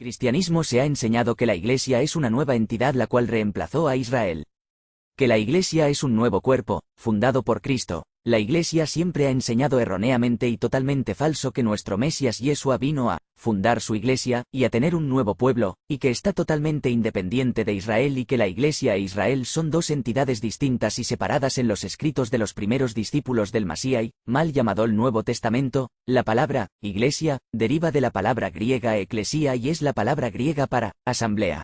Cristianismo se ha enseñado que la Iglesia es una nueva entidad la cual reemplazó a Israel. Que la Iglesia es un nuevo cuerpo, fundado por Cristo. La Iglesia siempre ha enseñado erróneamente y totalmente falso que nuestro Mesías Yeshua vino a fundar su Iglesia y a tener un nuevo pueblo, y que está totalmente independiente de Israel y que la Iglesia e Israel son dos entidades distintas y separadas en los escritos de los primeros discípulos del Masías, mal llamado el Nuevo Testamento. La palabra Iglesia deriva de la palabra griega eclesia y es la palabra griega para asamblea.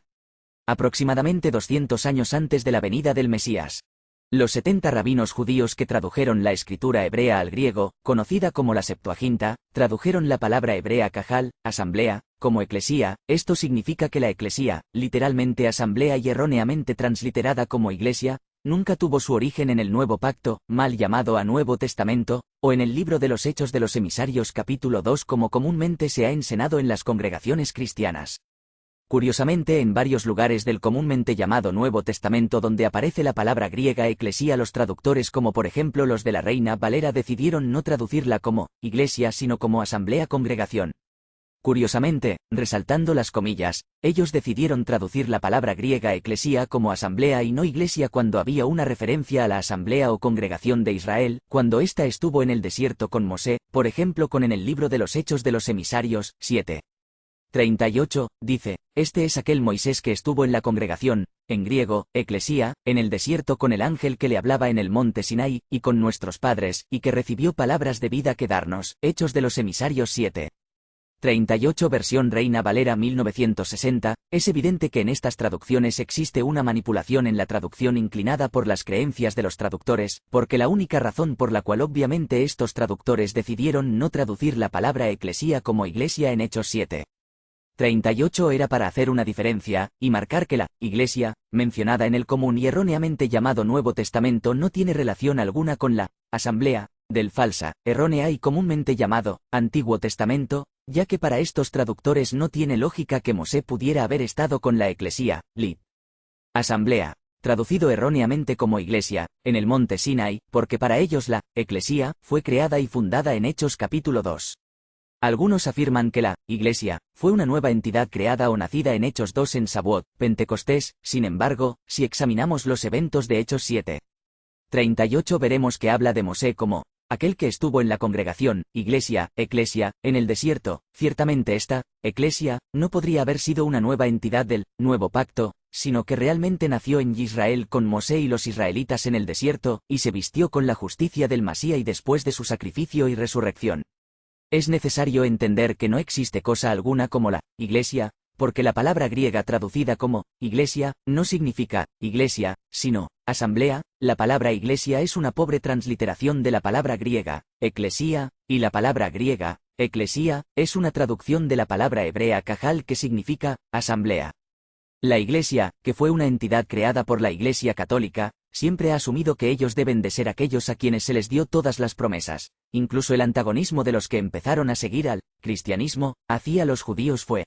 Aproximadamente 200 años antes de la venida del Mesías. Los 70 rabinos judíos que tradujeron la escritura hebrea al griego, conocida como la Septuaginta, tradujeron la palabra hebrea cajal, asamblea, como eclesía. Esto significa que la eclesía, literalmente asamblea y erróneamente transliterada como iglesia, nunca tuvo su origen en el Nuevo Pacto, mal llamado a Nuevo Testamento, o en el libro de los Hechos de los Emisarios capítulo 2 como comúnmente se ha enseñado en las congregaciones cristianas. Curiosamente, en varios lugares del comúnmente llamado Nuevo Testamento donde aparece la palabra griega eclesía, los traductores como por ejemplo los de la Reina Valera decidieron no traducirla como iglesia sino como asamblea congregación. Curiosamente, resaltando las comillas, ellos decidieron traducir la palabra griega eclesía como asamblea y no iglesia cuando había una referencia a la asamblea o congregación de Israel, cuando ésta estuvo en el desierto con Mosé, por ejemplo con en el libro de los Hechos de los Emisarios, 7:38, dice, este es aquel Moisés que estuvo en la congregación, en griego, eclesía, en el desierto con el ángel que le hablaba en el monte Sinai, y con nuestros padres, y que recibió palabras de vida que darnos. Hechos de los Emisarios 7:38 versión Reina Valera 1960, es evidente que en estas traducciones existe una manipulación en la traducción inclinada por las creencias de los traductores, porque la única razón por la cual obviamente estos traductores decidieron no traducir la palabra eclesía como iglesia en Hechos 7:38 era para hacer una diferencia, y marcar que la iglesia, mencionada en el común y erróneamente llamado Nuevo Testamento no tiene relación alguna con la asamblea, del falsa, errónea y comúnmente llamado Antiguo Testamento, ya que para estos traductores no tiene lógica que Mosé pudiera haber estado con la eclesía, asamblea, traducido erróneamente como iglesia, en el monte Sinai, porque para ellos la eclesía fue creada y fundada en Hechos capítulo 2. Algunos afirman que la iglesia fue una nueva entidad creada o nacida en Hechos 2 en Shavuot, Pentecostés. Sin embargo, si examinamos los eventos de Hechos 7:38 veremos que habla de Mosé como aquel que estuvo en la congregación, iglesia, eclesia, en el desierto. Ciertamente esta eclesia no podría haber sido una nueva entidad del Nuevo Pacto, sino que realmente nació en Israel con Mosé y los israelitas en el desierto, y se vistió con la justicia del Masías y después de su sacrificio y resurrección. Es necesario entender que no existe cosa alguna como la iglesia, porque la palabra griega traducida como iglesia no significa iglesia, sino asamblea. La palabra iglesia es una pobre transliteración de la palabra griega eclesía, y la palabra griega eclesía es una traducción de la palabra hebrea cajal que significa asamblea. La Iglesia, que fue una entidad creada por la Iglesia Católica, siempre ha asumido que ellos deben de ser aquellos a quienes se les dio todas las promesas. Incluso el antagonismo de los que empezaron a seguir al cristianismo hacia los judíos fue